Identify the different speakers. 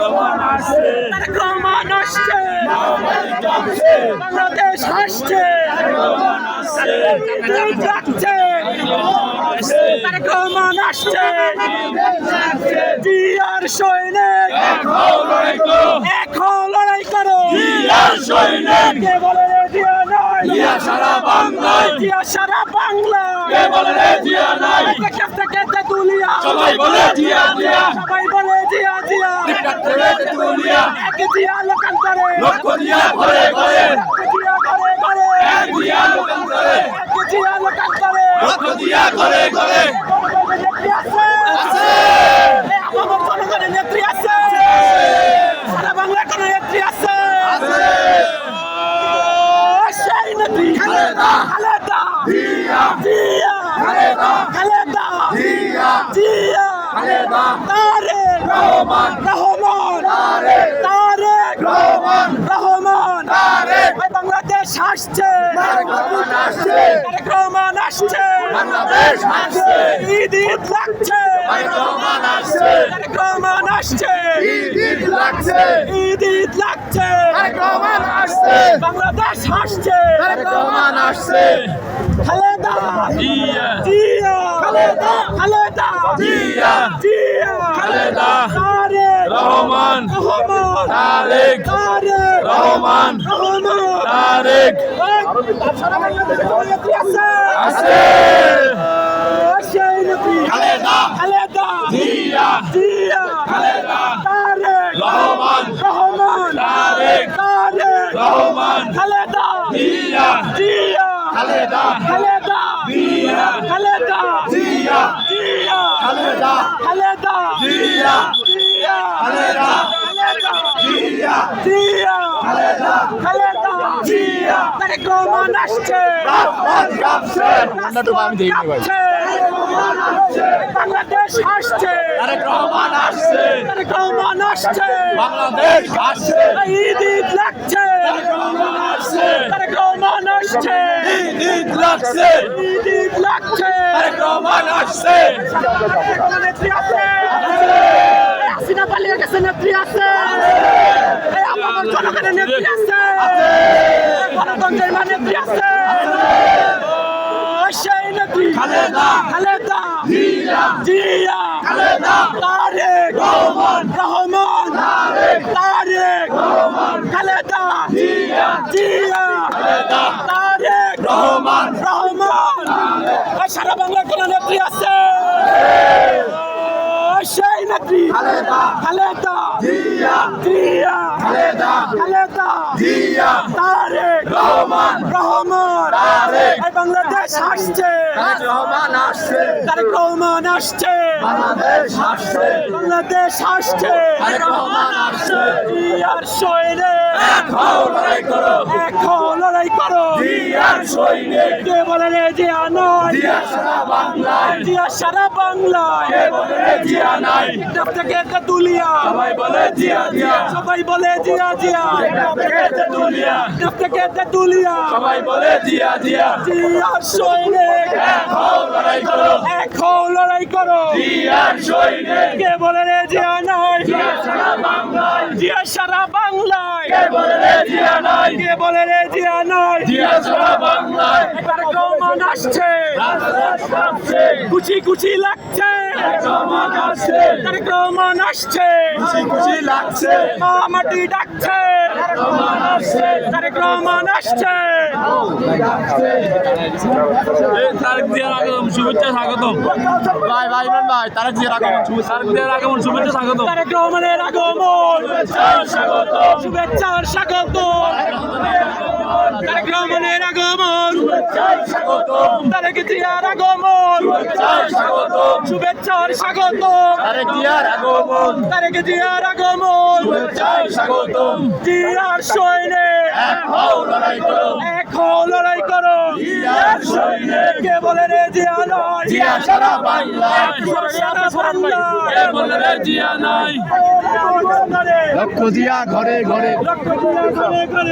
Speaker 1: তারেক রহমান আসছে, বাংলাদেশ আসছে, ঈদ লাগছে, তারেক রহমান আসছে, জিয়ার সৈনিক এখন লড়াই করো, কে বলে রে জিয়া নাই, জিয়া সারা বাংলায়, জিয়া সারা বাংলায়, কে বলে রে জিয়া নাই, থেকে তেতুলিয়া সবাই বলে জিয়া জিয়া, সবাই বলে জিয়া জিয়া, এক জিয়া লোকান্তরে, লক্ষ জিয়া ঘরে ঘরে, জিয়া ঘরে ঘরে, এক জিয়া লোকান্তরে, এক জিয়া লোকান্তরে, লক্ষ জিয়া ঘরে ঘরে, নেত্রী আছে আছে, আমার জনগণের নেত্রী আছে, সারা বাংলার কোন নেত্রী আছে আছে, সেই নেত্রী খালেদা খালেদা জিয়া জিয়া খালেদা খালেদা জিয়া জিয়া খালেদা, তারেক রহমান রহমান, তারেক তারেক রহমান রহমান, তারেক বাংলাদেশ আসছে, তারেক রহমান আসছে, তারেক রহমান আসছে, বাংলাদেশ আসছে, ঈদ ঈদ লাগছে, তারেক রহমান আসছে, তারেক রহমান আসছে, ঈদ ঈদ লাগছে, ঈদ ঈদ লাগছে, তারেক রহমান আসছে, বাংলাদেশ আসছে, তারেক রহমান আসছে, খালেদা জিয়া জিয়া খালেদা খালেদা জিয়া জিয়া খালেদা, তারেক রহমান রহমান, তারেক তারেক রহমান রহমান, তারেক সারা বাংলাদেশে নেত্রী আছে আছে, সেই নেত্রী খালেদা খালেদা জিয়া জিয়া খালেদা, তারেক রহমান রহমান, তারেক তারেক রহমান, খালেদা জিয়া জিয়া খালেদা খালেদা জিয়া খালেদা জিয়া জিয়া খালেদা খালেদা জিয়া জিয়া খালেদা খালেদা জিয়া জিয়া খালেদা খালেদা জিয়া, তারেক রহমান আসছে, আমি দেই ভাই, বাংলাদেশ আসছে, তারেক রহমান আসছে, তারেক রহমান আসছে, বাংলাদেশ আসছে, ঈদ ঈদ লাগছে, তারেক রহমান আসছে, তারেক রহমান আসছে, ঈদ ঈদ লাগছে, ঈদ ঈদ লাগছে, তারেক রহমান আসছে, নেত্রী আছে, হাসিনা পালিয়ে গেছে, নেত্রী আছে, আমার জনগণের নেত্রী আছে, গণতন্ত্রের নেত্রী আছে, সেই নেত্রী খালেদা খালেদা জিয়া জিয়া খালেদা, তারেক রহমান রহমান, তারেক তারেক রহমান, খালেদা জিয়া জিয়া খালেদা, তারেক রহমান রহমান, সারা বাংলার কোন নেত্রী আছে, সেই নেত্রী খালেদা খালেদা জিয়া জিয়া খালেদা খালেদা জিয়া, তারেক রহমান রহমান, তারেক বাংলাদেশ আসছে, তারেক রহমান আসছে, তারেক রহমান আসছে, বাংলাদেশ আসছে, বাংলাদেশ আসছে, তারেক রহমান আসছে, জিয়ার সৈনিক এখন লড়াই করো, এখন লড়াই করো, জিয়ার সৈনিক, কে বলে রে জিয়া নাই, জিয়া সারা বাংলায়, জিয়া সারা বাংলায়, কে বলে রে জিয়া নাই, থেকে তেতুলিয়া সবাই বলে জিয়া জিয়া, সবাই বলে জিয়া জিয়া, থেকে তেতুলিয়া থেকে তেতুলিয়া সবাই বলে জিয়া জিয়া, জিয়ার সৈনিক এখন লড়াই করো, এখন লড়াই করো, জিয়ার সৈনিক, কে বলে রে জিয়া নাই, জিয়া সারা বাংলায়, জিয়া সারা বাংলায়, কে বলে রে জিয়া নাই, কে বলে রে জিয়া নাই, জিয়া সারা বাংলায়, তারেক রহমান আসছে, খুশি খুশি লাগছে, তারেক রহমান আসছে, তারেক রহমান আসছে, খুশি খুশি লাগছে, মাটি ডাকছে, তারেক রহমান আসছে, তারেক রহমান আসছে,
Speaker 2: তারেক জিয়ার আগমন শুভেচ্ছা স্বাগতম,
Speaker 1: ভাই ভাই ভাই, তারেক জিয়ার আগমন,
Speaker 2: তারেক জিয়ার আগমন শুভেচ্ছা স্বাগতম,
Speaker 1: তারেক রহমানের আগমন স্বাগতম, শুভেচ্ছা স্বাগতম, তারেক রহমানের আগমন স্বাগতম, তারেক জিয়ার আগমন স্বাগতম, শুভেচ্ছা স্বাগতম, তারেক জিয়ার আগমন, তারেক জিয়ার আগমন স্বাগতম, জিয়ার সৈনিক এখন লড়াই করো, এখন লড়াই করো, জিয়ার সৈনিক, কে বলে রে জিয়া নাই, জিয়া সারা বাংলায়, সারা বাংলায়, কে বলে রে জিয়া নাই, লক্ষ জিয়া ঘরে ঘরে, লক্ষ জিয়া ঘরে ঘরে।